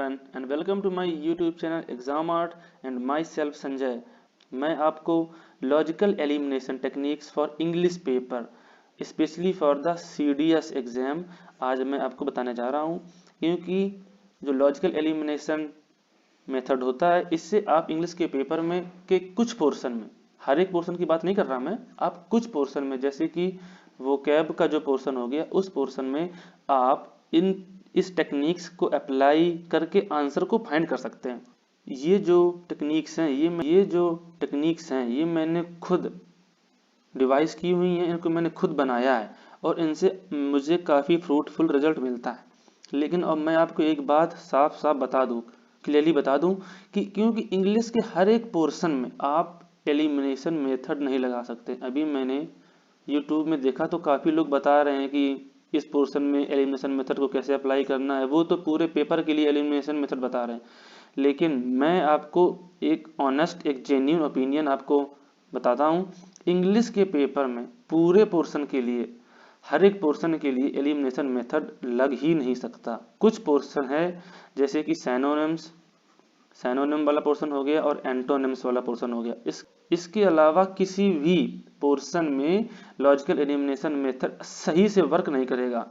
everyone and welcome to my YouTube channel Exam Art and myself Sanjay। मैं आपको logical elimination techniques for English paper specially for the CDS exam आज मैं आपको बताने जा रहा हूँ, क्योंकि जो लॉजिकल एलिमिनेशन मेथड होता है इससे आप इंग्लिश के पेपर में के कुछ पोर्शन में, हर एक पोर्शन की बात नहीं कर रहा मैं, आप कुछ पोर्शन में जैसे कि वोकैब का जो पोर्शन हो गया उस पोर्शन में आप इस टेक्निक्स को अप्लाई करके आंसर को फाइंड कर सकते हैं। ये जो टेक्निक्स हैं ये मैंने खुद डिवाइस की हुई हैं, इनको मैंने खुद बनाया है और इनसे मुझे काफ़ी फ्रूटफुल रिजल्ट मिलता है। लेकिन अब मैं आपको एक बात साफ बता दूं, क्लियरली बता दूं कि क्योंकि इंग्लिश के हर एक पोर्शन में आप एलिमिनेशन मेथड नहीं लगा सकते। अभी मैंने यूट्यूब में देखा तो काफ़ी लोग बता रहे हैं कि इस पोर्शन में एलिमिनेशन मेथड को कैसे अप्लाई करना है, वो तो पूरे पेपर के लिए एलिमिनेशन मेथड बता रहे हैं। लेकिन मैं आपको एक ऑनेस्ट, एक जेन्युइन ओपिनियन आपको बताता हूँ। इंग्लिश के पेपर में पूरे पोर्शन के लिए, हर एक पोर्शन के लिए एलिमिनेशन मेथड लग ही नहीं सकता। कुछ पोर्शन है जैसे कि सैनोनिम वाला पोर्शन हो गया और एंटोनिम्स वाला पोर्शन हो गया। इसके अलावा किसी भी पोर्शन में लॉजिकल एलिमिनेशन मेथड सही से वर्क नहीं करेगा,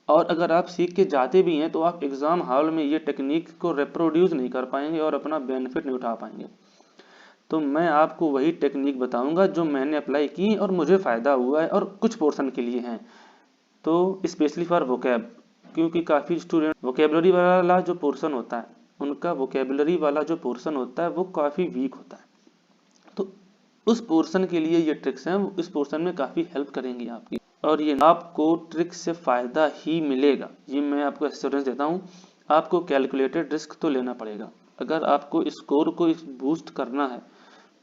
और अगर आप सीख के जाते भी हैं तो आप एग्जाम हॉल में ये टेक्निक को रिप्रोड्यूस नहीं कर पाएंगे और अपना बेनिफिट नहीं उठा पाएंगे। तो मैं आपको वही टेक्निक बताऊंगा जो मैंने अप्लाई की और मुझे फ़ायदा हुआ है और कुछ पोर्शन के लिए हैं। तो स्पेशली फॉर वोकैब, क्योंकि काफ़ी स्टूडेंट वोकेबलरी वाला जो पोर्शन होता है, उनका वोकेबलरी वाला जो पोर्शन होता है वो काफ़ी वीक होता है। तो उस पोर्शन के लिए ये ट्रिक्स हैं, इस पोर्शन में काफ़ी हेल्प करेंगी आपकी, और ये आपको ट्रिक्स से फ़ायदा ही मिलेगा। ये मैं आपको एश्योरेंस देता हूँ। आपको कैलकुलेटेड रिस्क तो लेना पड़ेगा। अगर आपको स्कोर को बूस्ट करना है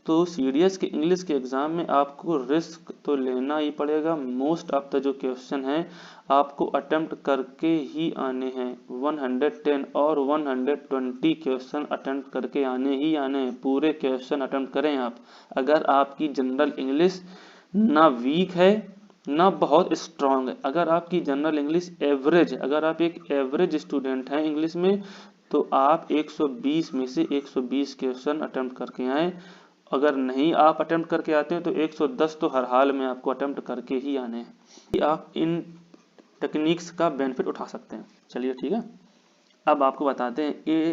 तो सीडीएस के इंग्लिश के एग्जाम में आपको रिस्क तो लेना ही पड़ेगा। मोस्ट ऑफ द जो क्वेश्चन है आपको अटेम्प्ट करके ही आने हैं। 110 और 120 क्वेश्चन अटेम्प्ट करके आने ही आने हैं। पूरे क्वेश्चन अटेम्प्ट करें आप। अगर आपकी जनरल इंग्लिश ना वीक है ना बहुत स्ट्रांग है, अगर आपकी जनरल इंग्लिश एवरेज है, अगर आप एक एवरेज स्टूडेंट हैं इंग्लिश में, तो आप 120 में से 120 क्वेश्चन अटेम्प्ट करके आए। अगर नहीं आप अटेम्प्ट करके आते हैं तो 110 तो हर हाल में आपको अटेम्प्ट करके ही आने हैं। आप इन टेक्निक्स का बेनिफिट उठा सकते हैं। चलिए ठीक है, अब आपको बताते हैं ये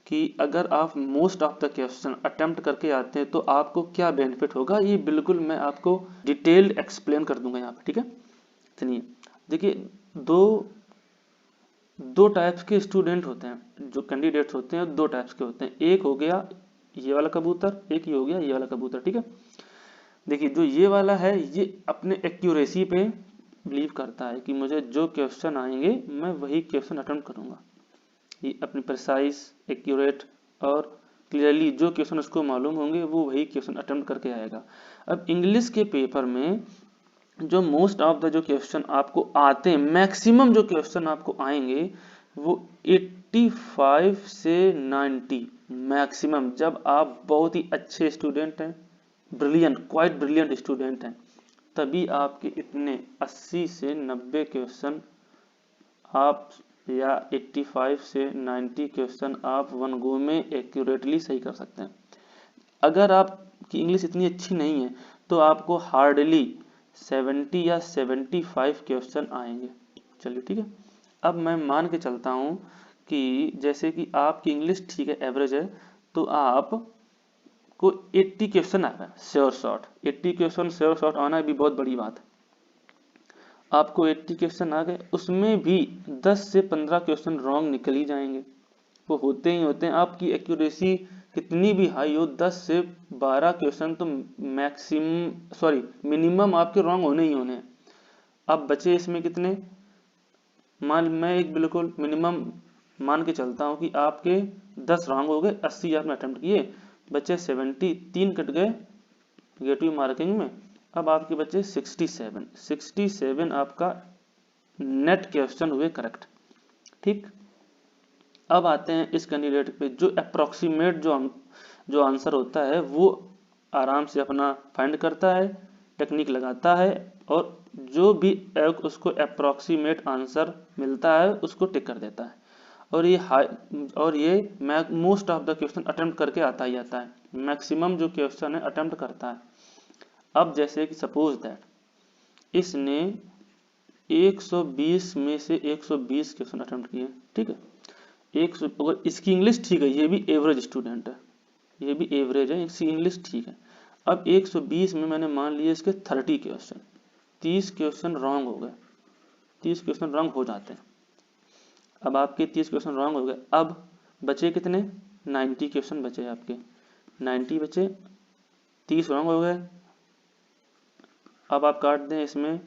कि अगर आप most of the question attempt करके आते हैं तो आपको क्या बेनिफिट होगा। ये बिल्कुल मैं आपको डिटेल्ड एक्सप्लेन कर दूंगा यहाँ पे, ठीक है। चलिए देखिए, दो टाइप्स के स्टूडेंट होते हैं, जो कैंडिडेट्स होते हैं दो टाइप्स के होते हैं। एक हो गया ये वाला कबूतर, एक ही हो गया ये वाला कबूतर, ठीक है। देखिए जो ये वाला है ये अपने एक्यूरेसी पे बिलीव करता है कि मुझे जो क्वेश्चन आएंगे मैं वही क्वेश्चन अटेम्प्ट करूंगा। ये अपनी प्रिसाइज, एक्यूरेट और क्लियरली जो क्वेश्चन उसको मालूम होंगे वो वही क्वेश्चन अटेम्प्ट करके आएगा। अब इंग्लिश के पेपर में जो मोस्ट ऑफ द जो क्वेश्चन आपको आते हैं, मैक्सिमम जो क्वेश्चन आपको आएंगे वो 85 से 90 मैक्सिमम, जब आप बहुत ही अच्छे स्टूडेंट हैं, ब्रिलियंट, क्वाइट ब्रिलियंट स्टूडेंट हैं, तभी आपके इतने 80 से 90 क्वेश्चन आप, या 85 से 90 क्वेश्चन आप वन गो में एक्यूरेटली सही कर सकते हैं। अगर आपकी इंग्लिश इतनी अच्छी नहीं है तो आपको हार्डली 70 या 75 क्वेश्चन आएंगे। चलिए ठीक है, अब मैं मान के चलता हूँ कि जैसे कि आपकी इंग्लिश ठीक है, एवरेज है, तो आप को 80 क्वेश्चन आ गए sure shot. 80 question sure shot आना भी बहुत बड़ी बात है। आपको 80 क्वेश्चन आ गए, उसमें भी 10 से 15 क्वेश्चन रॉन्ग निकल ही जाएंगे, वो होते ही होते हैं। आपकी एक्यूरेसी कितनी भी हाई हो, 10 से 12 क्वेश्चन तो मिनिमम आपके रॉन्ग होने ही होने हैं। अब बचे इसमें कितने, मैं एक बिल्कुल मिनिमम मान के चलता हूँ कि आपके 10 रॉन्ग हो गए, 80 आपने अटेम्प्ट किए, बचे 70, 3 कट गए नेगेटिव मार्किंग में। अब आपके बचे 67 आपका नेट क्वेश्चन हुए करेक्ट, ठीक। अब आते हैं इस कैंडिडेट पे जो अप्रोक्सीमेट जो आंसर होता है वो आराम से अपना फाइंड करता है, टेक्निक लगाता है, और जो भी उसको अप्रोक्सीमेट आंसर मिलता है उसको टिक कर देता है। और ये most of the question attempt करके आता ही आता है, मैक्सिमम जो क्वेश्चन है अटेम्प्ट करता है। अब जैसे कि सपोज दैट इसने 120 में से 120 क्वेश्चन अटेम्प्ट किए, ठीक है, 100, अगर इसकी इंग्लिश ठीक है, ये भी एवरेज स्टूडेंट है, ये भी एवरेज है, इसकी इंग्लिश ठीक है। अब 120 में मैंने मान लिया इसके 30 क्वेश्चन, 30 क्वेश्चन रॉन्ग हो गए, 30 क्वेश्चन रॉन्ग हो जाते हैं। अब आपके 30 क्वेश्चन रॉन्ग हो गए, अब बचे कितने, 90 क्वेश्चन बचे आपके, 90 बचे, 30 रॉन्ग हो गए। अब आप काट दें इसमें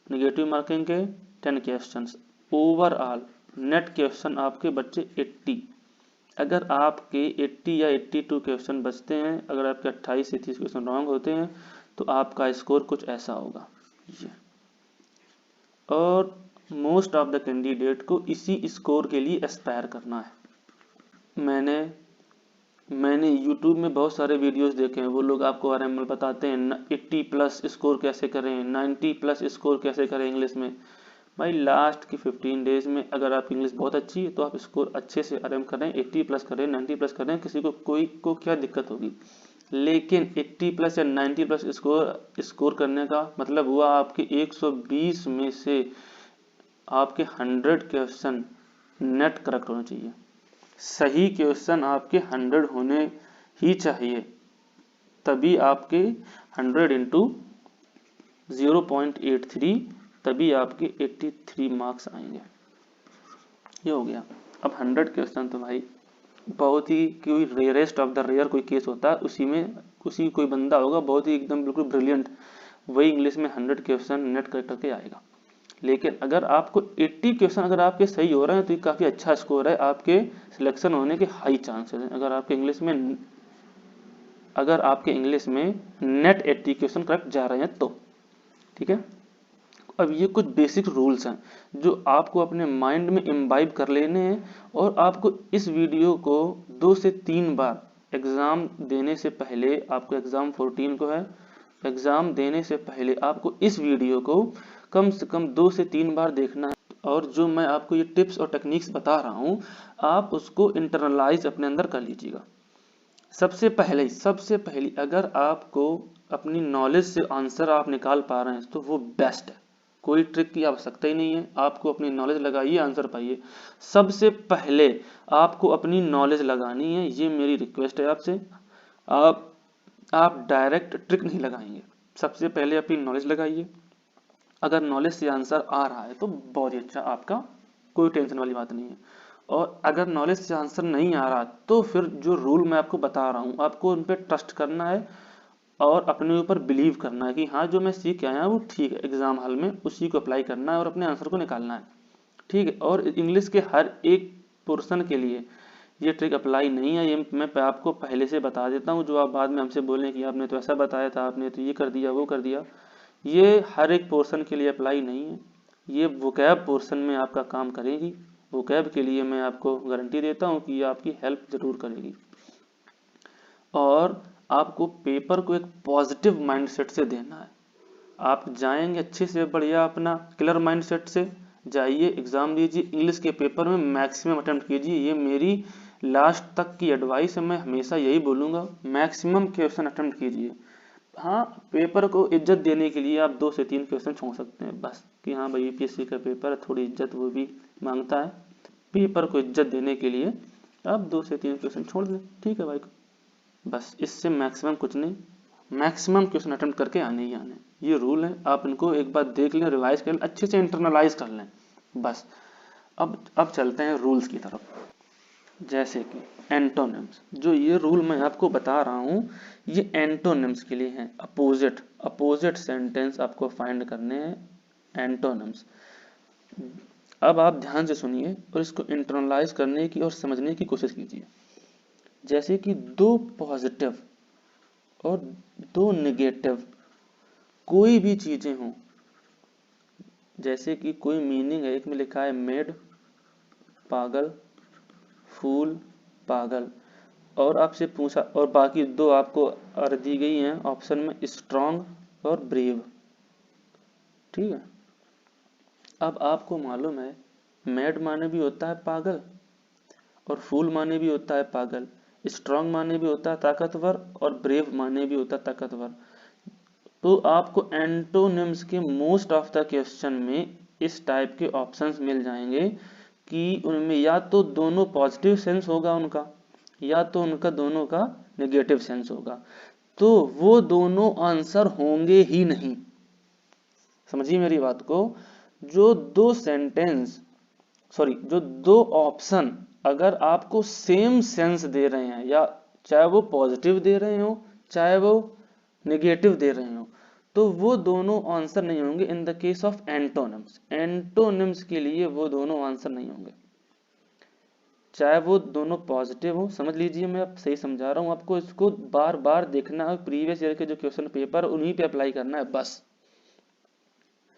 नेगेटिव मार्किंग के 10 क्वेश्चन, ओवरऑल नेट क्वेश्चन आपके बच्चे 80। अगर आपके 80 या 82 क्वेश्चन बचते हैं, अगर आपके 28 से 30 क्वेश्चन रॉन्ग होते हैं, तो आपका स्कोर कुछ ऐसा होगा ये। और मोस्ट ऑफ द कैंडिडेट को इसी स्कोर के लिए एस्पायर करना है। मैंने YouTube में बहुत सारे वीडियोस देखे हैं, वो लोग आपको RML बताते हैं 80 प्लस स्कोर कैसे करें, 90 प्लस स्कोर कैसे करें इंग्लिश में। भाई लास्ट की 15 डेज में अगर आपकी इंग्लिश बहुत अच्छी है तो आप स्कोर अच्छे से अटेम्प्ट करें, 80 प्लस करें, 90 प्लस करें, किसी को क्या दिक्कत होगी। लेकिन 80 प्लस या 90 प्लस स्कोर करने का मतलब हुआ आपके 120 में से आपके 100 क्वेश्चन नेट करेक्ट होने चाहिए, सही क्वेश्चन आपके 100 होने ही चाहिए, तभी आपके 100 इंटू 0.83, तभी आपके 83 मार्क्स आएंगे। ये हो गया। अब 100 क्वेश्चन तो भाई बहुत ही कोई रेयरेस्ट ऑफ द रेयर कोई केस होता है, उसी कोई बंदा होगा बहुत ही एकदम बिल्कुल ब्रिलियंट, वही इंग्लिश में 100 क्वेश्चन नेट करके आएगा। लेकिन अगर आपको 80 क्वेश्चन अगर आपके सही हो रहे हैं तो ये काफ़ी अच्छा स्कोर है, आपके सिलेक्शन होने के हाई चांसेस हैं। अगर आपके इंग्लिश में नेट 80 क्वेश्चन करेक्ट जा रहे हैं तो, ठीक है। अब ये कुछ बेसिक रूल्स हैं जो आपको अपने माइंड में इम्बाइब कर लेने हैं, और आपको इस वीडियो को 2 से 3 बार एग्ज़ाम देने से पहले, आपको एग्ज़ाम 14 को है, एग्ज़ाम देने से पहले आपको इस वीडियो को कम से कम 2 से 3 बार देखना है। और जो मैं आपको ये टिप्स और टेक्निक्स बता रहा हूँ, आप उसको इंटरनलाइज अपने अंदर कर लीजिएगा। सबसे पहले अगर आपको अपनी नॉलेज से आंसर आप निकाल पा रहे हैं तो वो बेस्ट है, कोई ट्रिक की आवश्यकता ही नहीं है, आपको अपनी नॉलेज लगाइए, आंसर पाइए। सबसे पहले आपको अपनी नॉलेज लगानी है, ये मेरी रिक्वेस्ट है आपसे। आप डायरेक्ट ट्रिक नहीं लगाएंगे, सबसे पहले अपनी नॉलेज लगाइए। अगर नॉलेज से आंसर आ रहा है तो बहुत ही अच्छा, आपका कोई टेंशन वाली बात नहीं है। और अगर नॉलेज से आंसर नहीं आ रहा तो फिर जो रूल मैं आपको बता रहा हूँ, आपको उन पर ट्रस्ट करना है और अपने ऊपर बिलीव करना है कि हाँ जो मैं सीख के आया वो ठीक है, एग्जाम हॉल में उसी को अप्लाई करना है और अपने आंसर को निकालना है, ठीक है। और इंग्लिश के हर एक पोर्शन के लिए ये ट्रिक अप्लाई नहीं है, ये मैं आपको पहले से बता देता हूँ। जो आप बाद में हमसे बोलें कि आपने तो ऐसा बताया था, आपने तो ये कर दिया वो कर दिया, ये हर एक पोर्शन के लिए अप्लाई नहीं है। ये वोकैब पोर्शन में आपका काम करेगी, वोकैब के लिए मैं आपको गारंटी देता हूँ कि ये आपकी हेल्प जरूर करेगी। और आपको पेपर को एक पॉजिटिव माइंडसेट से देना है। आप जाएंगे अच्छे से, बढ़िया अपना क्लियर माइंडसेट से जाइए, एग्जाम दीजिए, इंग्लिश के पेपर में मैक्सिमम अटेम्प्ट कीजिए। ये मेरी लास्ट तक की एडवाइस है, मैं हमेशा यही बोलूँगा, मैक्सिमम क्वेश्चन अटेम्प्ट कीजिए। हाँ, पेपर को इज्जत देने के लिए आप 2 से 3 क्वेश्चन छोड़ सकते हैं बस, कि हाँ भाई यूपीएससी का पेपर थोड़ी इज्जत वो भी मांगता है। पेपर को इज्जत देने के लिए आप 2 से 3 क्वेश्चन छोड़ दें, ठीक है भाई, बस इससे मैक्सिमम कुछ नहीं, मैक्सिमम क्वेश्चन अटेम्प्ट करके आने ही आने, ये रूल है। आप इनको एक बार देख लें, रिवाइज कर लें, अच्छे से इंटरनलाइज कर लें बस। अब चलते हैं रूल्स की तरफ। जैसे कि एंटोनिम्स, जो ये रूल मैं आपको बता रहा हूँ ये एंटोनिम्स के लिए हैं। अपोजिट सेंटेंस आपको फाइंड करने हैं, एंटोनिम्स। अब आप ध्यान से सुनिए और इसको इंटरनलाइज करने की और समझने की कोशिश कीजिए। जैसे कि 2 पॉजिटिव और 2 नेगेटिव कोई भी चीजें हों, जैसे कि कोई मीनिंग है, एक में लिखा है मेड पागल, फूल पागल, और आपसे पूछा, और बाकी 2 आपको और दी गई हैं ऑप्शन में, स्ट्रॉन्ग और ब्रेव, ठीक है। अब आपको मालूम है मेड माने भी होता है पागल, और फूल माने भी होता है पागल, स्ट्रांग माने भी होता है ताकतवर, और ब्रेव माने भी होता है ताकतवर। तो आपको एंटोनिम्स के मोस्ट ऑफ द क्वेश्चन में इस टाइप के ऑप्शंस मिल जाएंगे कि उनमें या तो दोनों पॉजिटिव सेंस होगा उनका, या तो उनका दोनों का नेगेटिव सेंस होगा। तो वो दोनों आंसर होंगे ही नहीं। समझिए मेरी बात को, जो दो सेंटेंस जो दो ऑप्शन अगर आपको सेम सेंस दे रहे हैं, या चाहे वो पॉजिटिव दे रहे हो चाहे वो नेगेटिव दे रहे हो, तो वो दोनों आंसर नहीं होंगे in the case of antonyms. Antonyms के लिए वो दोनों आंसर नहीं होंगे, चाहे वो दोनों पॉजिटिव हो। समझ लीजिए, मैं अब सही समझा रहा हूं आपको, इसको बार बार देखना है, प्रीवियस ईयर के जो क्वेश्चन पेपर उन्हीं पे अप्लाई करना है बस,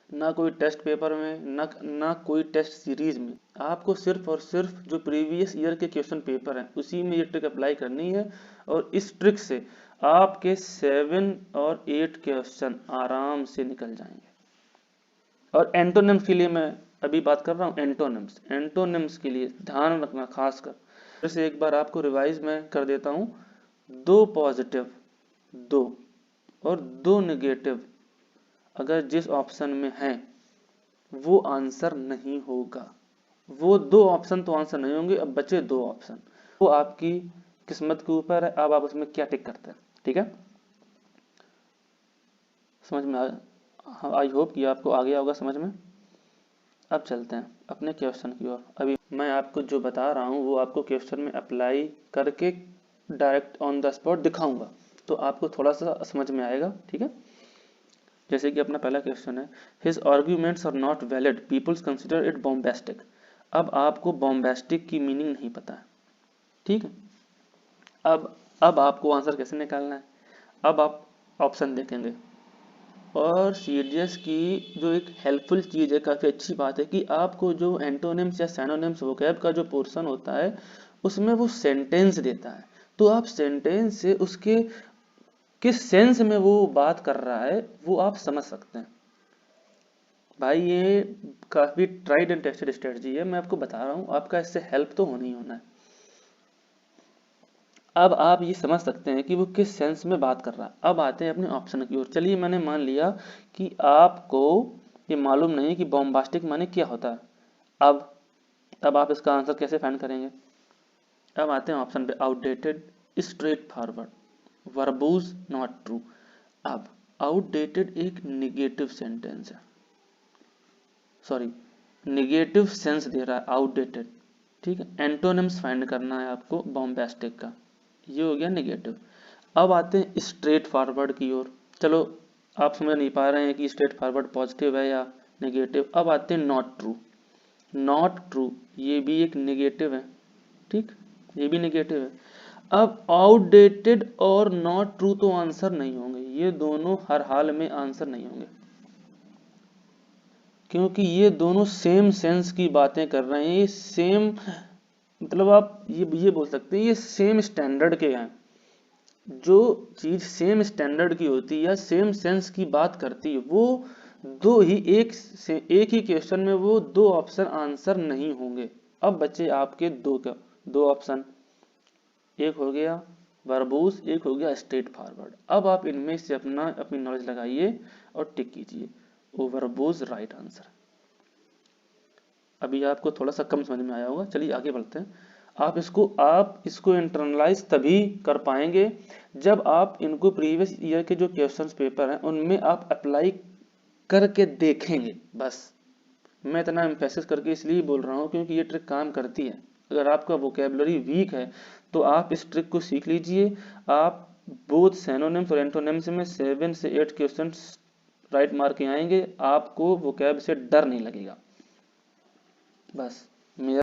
ना कोई टेस्ट पेपर में, ना कोई टेस्ट सीरीज में। आपको सिर्फ और सिर्फ जो प्रीवियस ईयर के क्वेश्चन पेपर हैं उसी में ये ट्रिक अप्लाई करनी है, और इस ट्रिक से आपके 7 और 8 क्वेश्चन आराम से निकल जाएंगे। और एंटोनिम्स के लिए मैं अभी बात कर रहा हूँ, एंटोनिम्स के लिए ध्यान रखना खासकर। फिर से एक बार आपको रिवाइज में कर देता हूँ। 2 पॉजिटिव, 2 और 2 नेगेटिव अगर जिस ऑप्शन में है वो आंसर नहीं होगा। वो 2 ऑप्शन तो आंसर नहीं होंगे, अब बचे 2 ऑप्शन, वो आपकी किस्मत के ऊपर है, अब आप उसमें क्या टिक करते हैं। ठीक है, समझ में आ, आई होप कि आपको आ गया होगा समझ में। अब चलते हैं अपने क्वेश्चन की ओर। अभी मैं आपको जो बता रहा हूँ वो आपको क्वेश्चन में अप्लाई करके डायरेक्ट ऑन द स्पॉट दिखाऊंगा, तो आपको थोड़ा सा समझ में आएगा। ठीक है, जैसे कि अपना पहला क्वेश्चन है, his arguments are not valid, peoples consider it bombastic. अब आपको बॉम्बास्टिक की मीनिंग नहीं पता है। ठीक है, अब आपको आंसर कैसे निकालना है, अब आप ऑप्शन देखेंगे। और सीडीएस की जो एक हेल्पफुल चीज़ है, काफ़ी अच्छी बात है कि आपको जो एंटोनिम्स या सैनोनिम्स वोकैब का जो पोर्शन होता है उसमें वो सेंटेंस देता है, तो आप सेंटेंस से उसके किस सेंस में वो बात कर रहा है वो आप समझ सकते हैं। भाई ये काफ़ी ट्राइड एंड टेस्टेड स्ट्रेटजी है, मैं आपको बता रहा हूँ, आपका इससे हेल्प तो होना ही होना है। अब आप ये समझ सकते हैं कि वो किस सेंस में बात कर रहा है। अब आते हैं अपने ऑप्शन की ओर। चलिए, मैंने मान लिया कि आपको ये मालूम नहीं कि बॉम्बास्टिक माने क्या होता है। अब आप इसका आंसर कैसे फाइंड करेंगे। अब आते हैं ऑप्शन पे, outdated, straight forward, verbose, not true. अब आउटडेटेड एक निगेटिव सेंटेंस है, सॉरी निगेटिव सेंस दे रहा है आउटडेटेड। ठीक है, एंटोनिम्स फाइंड करना है आपको बॉम्बास्टिक का, ये हो गया नेगेटिव। अब आते हैं स्ट्रेट फॉरवर्ड की ओर। चलो, आप समझ नहीं पा रहे हैं कि स्ट्रेट फॉरवर्ड पॉजिटिव है या नेगेटिव। अब आते हैं नॉट ट्रू। नॉट ट्रू ये भी एक नेगेटिव है, ठीक, ये भी नेगेटिव है। अब आउटडेटेड और नॉट ट्रू तो आंसर नहीं होंगे, ये दोनों हर हाल में आंसर नहीं होंगे, क्योंकि ये दोनों सेम सेंस की बातें कर रहे हैं। ये सेम, मतलब आप ये बोल सकते हैं ये सेम स्टैंडर्ड के हैं। जो चीज सेम स्टैंडर्ड की होती है या सेम सेंस की बात करती है, वो दो ही एक ही क्वेश्चन में वो 2 ऑप्शन आंसर नहीं होंगे। अब बचे आपके दो ऑप्शन, एक हो गया वर्बोस, एक हो गया स्ट्रेट फॉरवर्ड। अब आप इनमें से अपनी नॉलेज लगाइए और टिक कीजिए, वो वर्बोस राइट आंसर। अभी आपको थोड़ा सा कम समझ में आया होगा, चलिए आगे बढ़ते हैं। आप इसको इंटरनलाइज तभी कर पाएंगे जब आप इनको प्रीवियस ईयर के जो क्वेश्चंस पेपर हैं उनमें आप अप्लाई करके देखेंगे। बस मैं इतना एम्फेसिस करके इसलिए बोल रहा हूँ क्योंकि ये ट्रिक काम करती है। अगर आपका वोकेबलरी वीक है तो आप इस ट्रिक को सीख लीजिए। आप बोथ सैनोनिम्स और एंटोनिम्स में 7 से 8 क्वेश्चन राइट मार्क के आएंगे, आपको वोकैब से डर नहीं लगेगा। बस मेरा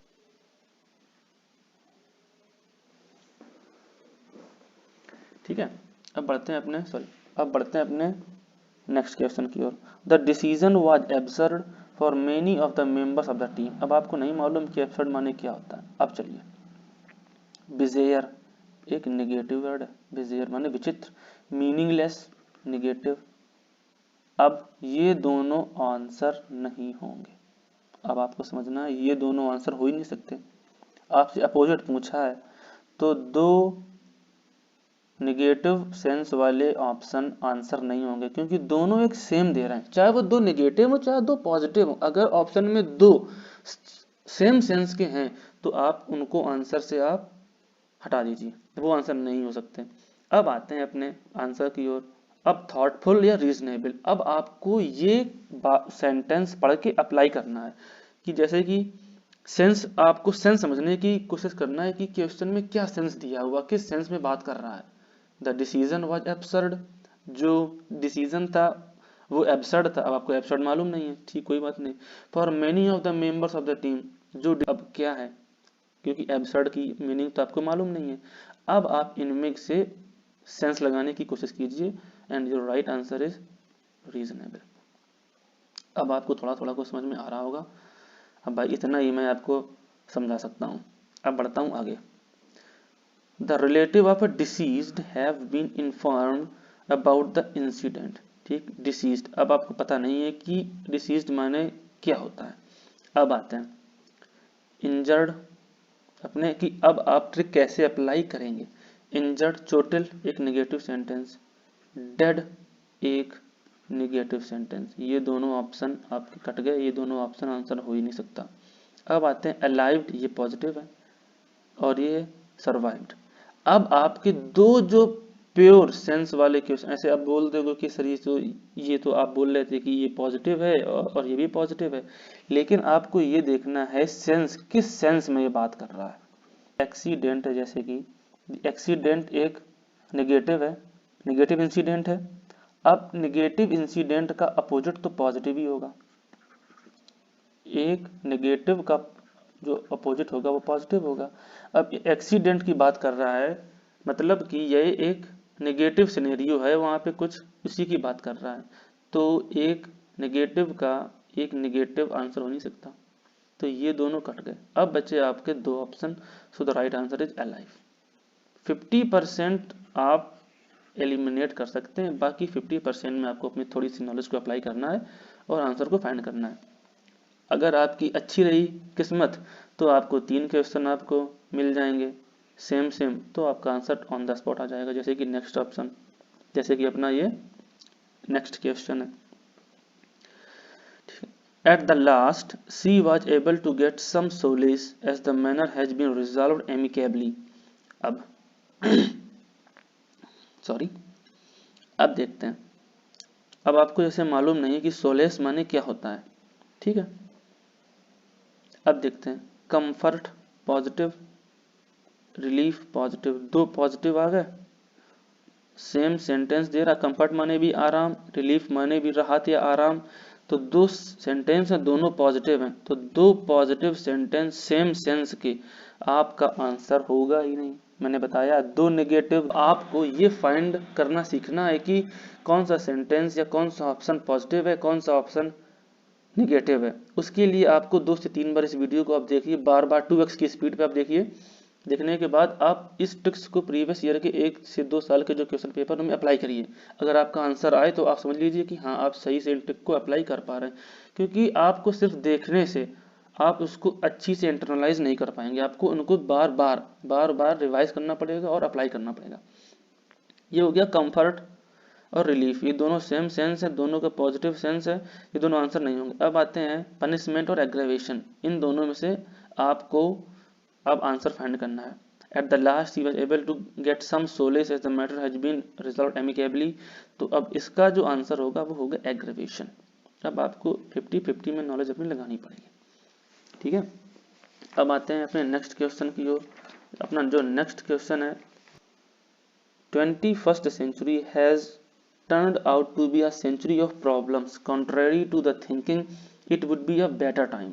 ठीक है। अब बढ़ते हैं अपने नेक्स्ट क्वेश्चन की ओर। The decision was absurd for many of the members of the team. अब आपको नहीं मालूम कि एब्सर्ड माने क्या होता है। अब चलिए, बिजेयर एक नेगेटिव वर्ड है, बिजेयर माने विचित्र, मीनिंगलेस नेगेटिव। अब ये दोनों आंसर नहीं होंगे। अब आपको समझना है ये दोनों आंसर हो ही नहीं सकते। आपसे अपोजिट पूछा है तो दो निगेटिव सेंस वाले ऑप्शन आंसर नहीं होंगे, क्योंकि दोनों एक सेम दे रहे हैं, चाहे वो दो निगेटिव हो चाहे दो पॉजिटिव हो। अगर ऑप्शन में दो सेम सेंस के हैं तो आप उनको आंसर से आप हटा दीजिए, वो आंसर नहीं हो सकते। अब आते हैं अपने आंसर की ओर। अब थॉटफुल या रीजनेबल, अब आपको ये सेंटेंस पढ़ के अप्लाई करना है कि जैसे कि सेंस, आपको सेंस समझने की कोशिश करना है कि क्वेश्चन में क्या सेंस दिया हुआ, किस सेंस में बात कर रहा है। द डिसीजन वॉज एब्सर्ड, जो डिसीजन था वो एब्सर्ड था। अब आपको एब्सर्ड मालूम नहीं है, ठीक, कोई बात नहीं। For many of the members of the team, जो अब क्या है, क्योंकि एब्सर्ड की मीनिंग तो आपको मालूम नहीं है। अब आप इनमें से सेंस लगाने की कोशिश कीजिए and your right answer is reasonable. अब आपको थोड़ा थोड़ा को समझ में आ रहा होगा। अब भाई इतना ही मैं आपको समझा सकता हूँ। अब बढ़ता हूँ आगे। The relative of a deceased have been informed about the incident. ठीक, डिसीज्ड, अब आपको पता नहीं है कि डिसीज्ड माने क्या होता है। अब आते हैं इंजर्ड अपने कि अब आप ट्रिक कैसे अप्लाई करेंगे। इंजर्ड, चोटिल, एक नेगेटिव सेंटेंस, डेड एक नेगेटिव सेंटेंस, ये दोनों ऑप्शन आपके कट गए, ये दोनों ऑप्शन आंसर हो ही नहीं सकता। अब आते हैं अलाइव्ड, ये पॉजिटिव है और ये सर्वाइव्ड। अब आपके दो जो प्योर सेंस वाले क्वेश्चन, ऐसे आप बोल दोगे कि सर ये तो आप बोल रहे थे कि ये पॉजिटिव है और ये भी पॉजिटिव है, लेकिन आपको ये देखना है सेंस, किस सेंस में ये बात कर रहा है। एक्सीडेंट है, जैसे कि एक्सीडेंट एक नेगेटिव है, नेगेटिव इंसिडेंट है। अब नेगेटिव इंसिडेंट का अपोजिट तो पॉजिटिव ही होगा, एक नेगेटिव का जो अपोजिट होगा वो पॉजिटिव होगा। अब एक्सीडेंट की बात कर रहा है, मतलब कि यह एक नेगेटिव सिनेरियो है, वहां पे कुछ उसी की बात कर रहा है, तो एक नेगेटिव का एक नेगेटिव आंसर हो नहीं सकता, तो ये दोनों कट गए। अब बचे आपके दो option, so the right answer is alive. 50% आप एलिमिनेट कर सकते हैं, बाकी 50% में आपको अपनी थोड़ी सी नॉलेज को अप्लाई करना है और आंसर को फाइंड करना है। अगर आपकी अच्छी रही किस्मत तो आपको 3 क्वेश्चन आपको मिल जाएंगे सेम सेम, तो आपका आंसर ऑन द स्पॉट आ जाएगा। जैसे कि नेक्स्ट ऑप्शन, जैसे कि अपना ये नेक्स्ट क्वेश्चन है। At the last, she was able to get some solace as the matter has been resolved amicably. अब सॉरी, अब देखते हैं। अब आपको जैसे मालूम नहीं है कि सोलेस माने क्या होता है, ठीक है। अब देखते हैं, कंफर्ट पॉजिटिव, रिलीफ पॉजिटिव, दो पॉजिटिव आ गए, सेम सेंटेंस दे रहा, कंफर्ट माने भी आराम, रिलीफ माने भी राहत या आराम, तो दो सेंटेंस हैं, दोनों पॉजिटिव हैं, तो दो पॉजिटिव सेंटेंस सेम सेंस के, आपका आंसर होगा ही नहीं। मैंने बताया दो नेगेटिव, आपको ये फाइंड करना सीखना है कि कौन सा सेंटेंस या कौन सा ऑप्शन पॉजिटिव है, कौन सा ऑप्शन निगेटिव है। उसके लिए आपको 2 से 3 बार इस वीडियो को आप देखिए, बार बार 2x की स्पीड पे आप देखिए। देखने के बाद आप इस ट्रिक्स को प्रीवियस ईयर के 1 से 2 साल के जो क्वेश्चन पेपर में अप्लाई करिए। अगर आपका आंसर आए तो आप समझ लीजिए कि हाँ, आप सही से इन ट्रिक को अप्लाई कर पा रहे हैं, क्योंकि आपको सिर्फ देखने से आप उसको अच्छी से इंटरनलाइज नहीं कर पाएंगे, आपको उनको बार बार रिवाइज करना पड़ेगा और अप्लाई करना पड़ेगा। ये हो गया कंफर्ट और रिलीफ, ये दोनों सेम सेंस है, दोनों का पॉजिटिव सेंस है, ये दोनों आंसर नहीं होंगे। अब आते हैं पनिशमेंट और एग्रेवेशन, इन दोनों में से आपको अब आंसर फाइंड करना है। At the last he was able to get some solace as the matter has been resolved amicably, तो अब इसका जो आंसर होगा वो होगा एग्रेवेशन। अब आपको 50-50 में नॉलेज अपनी लगानी पड़ेगी, ठीक है। अब आते हैं अपने नेक्स्ट क्वेश्चन की ओर। अपना जो नेक्स्ट क्वेश्चन है, 21st century has turned out to be a century of problems. Contrary to the thinking, it would be a better time.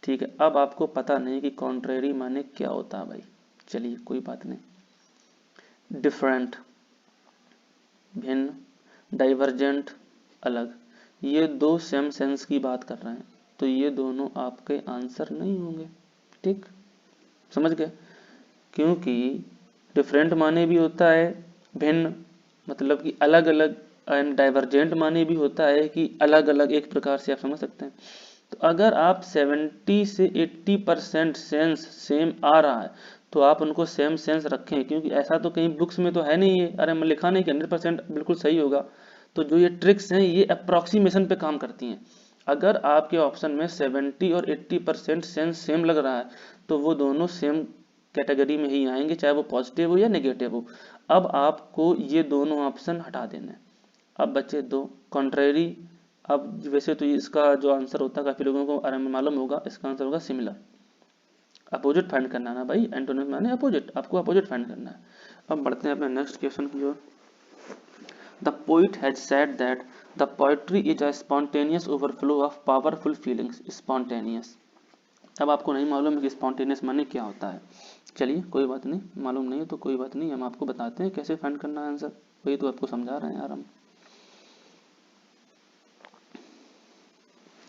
ठीक है, अब आपको पता नहीं कि कॉन्ट्रेरी माने क्या होता है भाई, चलिए कोई बात नहीं। डिफरेंट भिन्न, डाइवर्जेंट अलग, ये दो सेम सेंस की बात कर रहे हैं, तो ये दोनों आपके आंसर नहीं होंगे, ठीक, समझ गए। क्योंकि डिफरेंट माने भी होता है भिन्न, मतलब कि अलग अलग, एंड डाइवर्जेंट माने भी होता है कि अलग अलग, एक प्रकार से आप समझ सकते हैं। तो अगर आप 70 से 80% सेंस सेम आ रहा है तो आप उनको सेम सेंस रखें, क्योंकि ऐसा तो कहीं बुक्स में तो है नहीं है, अरे मैं लिखा नहीं कि 100% बिल्कुल सही होगा। तो जो ये ट्रिक्स हैं ये अप्रॉक्सीमेशन पे काम करती हैं। अगर आपके ऑप्शन में 70 और 80% सेंस सेम लग रहा है तो वो दोनों सेम कैटेगरी में ही आएंगे, चाहे वो पॉजिटिव हो या नेगेटिव हो। अब आपको ये दोनों ऑप्शन हटा देने हैं। अब बचे दो कॉन्ट्रेरी। अब वैसे तो इसका जो आंसर होता है काफी लोगों को आराम में मालूम होगा, इसका आंसर होगा सिमिलर। अपोजिट फाइंड करना है ना भाई, एंटोनिम माने अपोजिट, आपको अपोजिट फाइंड करना है। अब बढ़ते हैं अपने नेक्स्ट क्वेश्चन की ओर। The poet has said that the poetry is a spontaneous overflow of powerful feelings. Spontaneous, अब आपको नहीं मालूम है कि स्पॉन्टेनियस माने क्या होता है। चलिए कोई बात नहीं, मालूम नहीं है तो कोई बात नहीं, हम आपको बताते हैं कैसे फाइंड करना है आंसर, वही तो आपको समझा रहे हैं यार हम।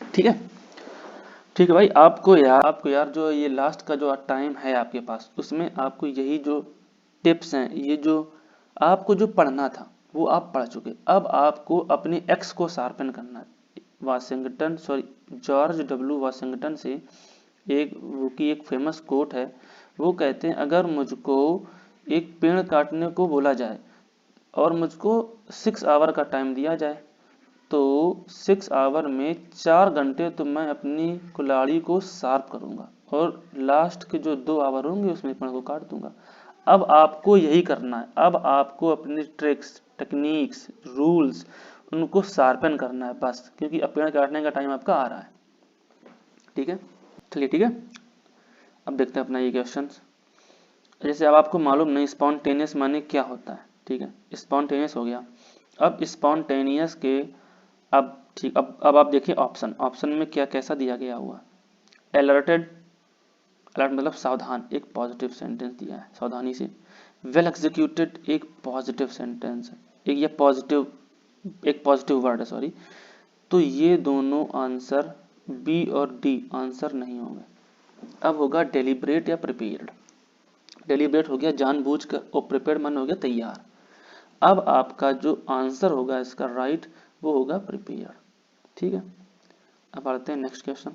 ठीक है, ठीक है भाई, आपको यार जो ये लास्ट का जो टाइम है आपके पास, उसमें आपको यही जो टिप्स हैं, ये जो आपको जो पढ़ना था वो आप पढ़ चुके। अब आपको अपने एक्स को शार्पन करना है। Washington sorry George W Washington से एक वो की एक फेमस कोट है। वो कहते हैं अगर मुझको एक पेड़ काटने को बोला जाए और मुझको 6 आवर का टाइम दिया जाए तो 6 आवर में 4 घंटे तो मैं अपनी कुल्हाड़ी को शार्प करूंगा और लास्ट के जो 2 आवर होंगे उसमें पेड़ को काट दूंगा। अब आपको यही करना है, अब आपको अपनी ट्रिक्स टेक्निक्स रूल्स उनको शार्पन करना है बस, क्योंकि अब पेड़ काटने का टाइम आपका आ रहा है। ठीक है, चलिए ठीक है। अब देखते हैं अपना ये क्वेश्चन। जैसे अब आपको मालूम नहीं स्पॉन्टेनियस माने क्या होता है, ठीक है, स्पॉन्टेनियस हो गया। अब स्पॉन्टेनियस के अब ठीक अब आप देखिए ऑप्शन, ऑप्शन में क्या कैसा दिया गया हुआ। अलर्टेड, अलर्ट मतलब सावधान, एक पॉजिटिव सेंटेंस दिया है सावधानी से। वेल एग्जीक्यूटेड एक पॉजिटिव सेंटेंस है, एक ये पॉजिटिव एक पॉजिटिव वर्ड है सॉरी। तो ये दोनों आंसर बी और डी आंसर नहीं होंगे। अब होगा डेलिब्रेट या प्रिपेयर्ड। डेलिब्रेट हो गया जानबूझकर और प्रिपेयर्ड मन हो गया तैयार। अब आपका जो आंसर होगा इसका राइट वो होगा प्रिपेयर। ठीक है, अब आते हैं next question.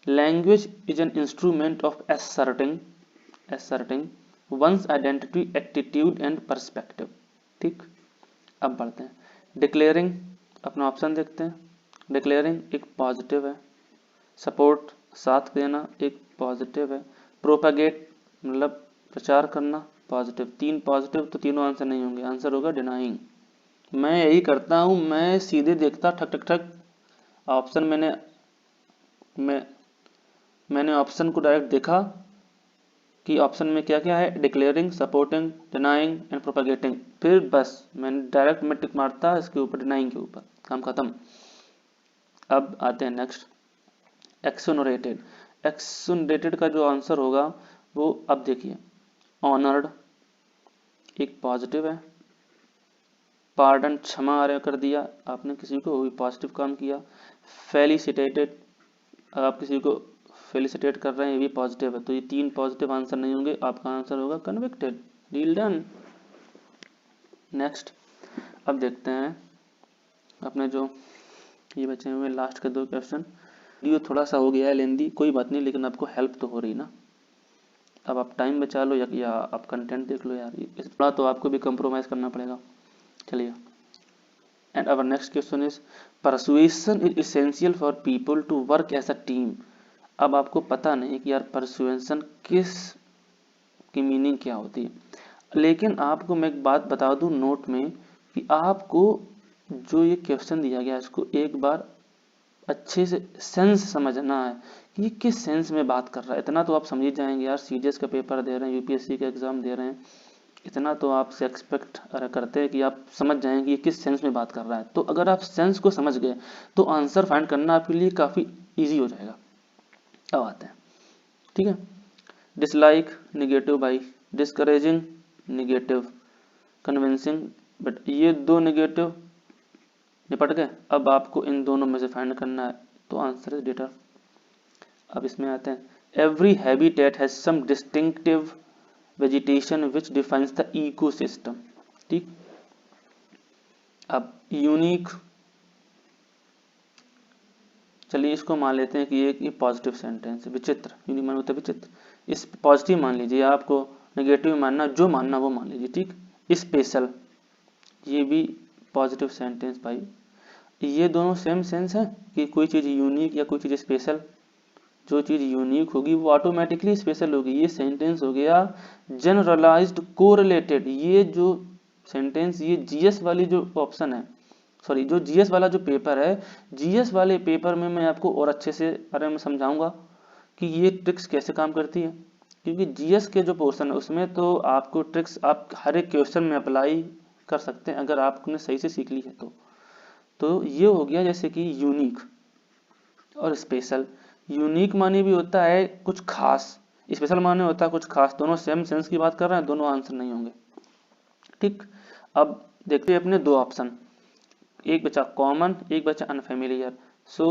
Language is an instrument of asserting one's identity, attitude and perspective. ठीक, अब बढ़ते हैं डिक्लेयरिंग। अपना ऑप्शन देखते हैं। डिक्लेयरिंग एक पॉजिटिव है, सपोर्ट साथ देना एक पॉजिटिव है, प्रोपागेट मतलब प्रचार करना पॉजिटिव। तीन पॉजिटिव तो तीनों आंसर नहीं होंगे, आंसर होगा डिनाइंग। मैं यही करता हूं, मैं सीधे देखता ठक ठक ठक ऑप्शन मैंने ऑप्शन को डायरेक्ट देखा कि ऑप्शन में क्या क्या है, डिक्लेयरिंग सपोर्टिंग डिनाइंग एंड प्रोपागेटिंग, फिर बस मैंने डायरेक्ट में टिक मारता इसके ऊपर डिनाइंग के ऊपर, काम खत्म। अब आते हैं नेक्स्ट एक्सोनरेटेड। एक्सोनरेटेड का जो आंसर होगा वो अब देखिए ऑनर्ड एक पॉजिटिव है, पार्डन क्षमा कर दिया आपने किसी को, वो भी पॉजिटिव काम किया। फेलिसिटेटेड, आप किसी को फेलिसिटेट कर रहे हैं ये भी पॉजिटिव है, तो ये तीन पॉजिटिव आंसर नहीं होंगे, आपका आंसर होगा कन्विक्टेड। Deal done. नेक्स्ट अब देखते हैं अपने जो ये बचे हुए लास्ट के 2 क्वेश्चन। वीडियो थोड़ा सा हो गया है लेंदी, कोई बात नहीं, लेकिन आपको हेल्प तो हो रही ना। अब आप टाइम बचा लो या आप कंटेंट देख लो यार, इस थोड़ा तो आपको भी कंप्रोमाइज करना पड़ेगा। चलिए, and our next question is persuasion is essential for people to work as a team. अब आपको पता नहीं कि यार परसुएशन किस की मीनिंग क्या होती है, लेकिन आपको मैं एक बात बता दूं नोट में कि आपको जो ये क्वेश्चन दिया गया है इसको एक बार अच्छे से सेंस समझना है कि ये किस सेंस में बात कर रहा है। इतना तो आप समझ जाएंगे यार, सीडीएस का पेपर दे रहे हैं, यूपीएससी का एग्जाम दे रहे हैं, इतना तो आपसे एक्सपेक्ट करते हैं कि आप समझ जाएं कि ये किस सेंस में बात कर रहा है। तो अगर आप सेंस को समझ गए तो आंसर फाइंड करना आपके लिए काफ़ी ईजी हो जाएगा। अब आते हैं, ठीक है, dislike negative by, discouraging negative, convincing, but ये 2 निगेटिव निपट गए। अब आपको इन दोनों में से फाइंड करना है, तो आंसर इज डेटा। अब इसमें आते हैं every habitat has some distinctive vegetation which defines the ecosystem. ठीक, अब यूनिक चलिए इसको मान लेते हैं कि ये पॉजिटिव सेंटेंस है। विचित्र, यूनिक मान होता है विचित्र, इस पॉजिटिव मान लीजिए, आपको नेगेटिव मानना, जो मानना वो मान लीजिए, ठीक। स्पेशल, ये भी पॉजिटिव सेंटेंस भाई। ये दोनों सेम सेंस है कि कोई चीज़ यूनिक या कोई चीज़ स्पेशल। जो चीज़ यूनिक होगी वो ऑटोमेटिकली स्पेशल होगी। ये सेंटेंस हो गया जनरलाइज्ड कोरिलेटेड। ये जो सेंटेंस, ये जीएस वाली जो ऑप्शन है, सॉरी जो जीएस वाला जो पेपर है, जीएस वाले पेपर में मैं आपको और अच्छे से बारे में समझाऊंगा कि ये ट्रिक्स कैसे काम करती है। क्योंकि जीएस के जो पोर्शन है उसमें तो आपको ट्रिक्स आप हर एक क्वेश्चन में अप्लाई कर सकते हैं अगर आपने सही से सीख ली है तो ये हो गया जैसे कि यूनिक और स्पेशल। यूनिक माने भी होता है कुछ खास, स्पेशल माने होता है कुछ खास। दोनों सेम सेंस की बात कर रहे हैं, दोनों आंसर नहीं होंगे, ठीक। अब देखते हैं अपने दो ऑप्शन, एक बचा कॉमन, एक बचा unfamiliar. So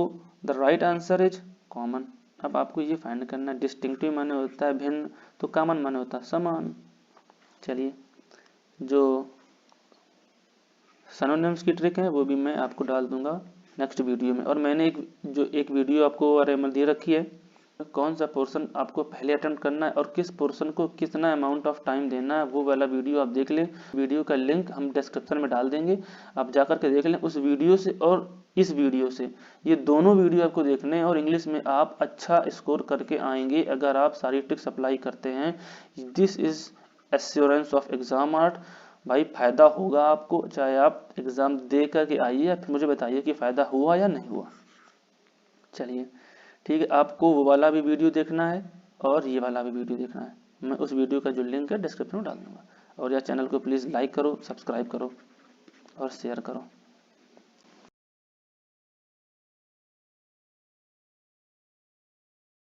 the right answer is common. अब आपको ये फाइंड करना है, डिस्टिंक्टिव माने होता है भिन्न, तो कॉमन माने होता है समान। चलिए जो सिनोनिम्स की ट्रिक है वो भी मैं आपको डाल दूंगा नेक्स्ट वीडियो में। और मैंने एक वीडियो आपको अरे में दे रखी है, कौन सा पोर्शन आपको पहले अटेम्प्ट करना है और किस पोर्शन को कितना अमाउंट ऑफ टाइम देना है, वो वाला वीडियो आप देख लें। वीडियो का लिंक हम डिस्क्रिप्शन में डाल देंगे, आप जाकर के देख लें। उस वीडियो से और इस वीडियो से, ये दोनों वीडियो आपको देखने हैं और इंग्लिश में आप अच्छा स्कोर करके आएंगे अगर आप सारी ट्रिक्स अप्लाई करते हैं। This is assurance of exam art. भाई फायदा होगा आपको, चाहे आप एग्जाम दे करके आइए या फिर मुझे बताइए कि फायदा हुआ या नहीं हुआ। चलिए ठीक है, आपको वो वाला भी वीडियो देखना है और ये वाला भी वीडियो देखना है, मैं उस वीडियो का जो लिंक है डिस्क्रिप्शन में डाल दूंगा। और यार चैनल को प्लीज़ लाइक करो, सब्सक्राइब करो और शेयर करो।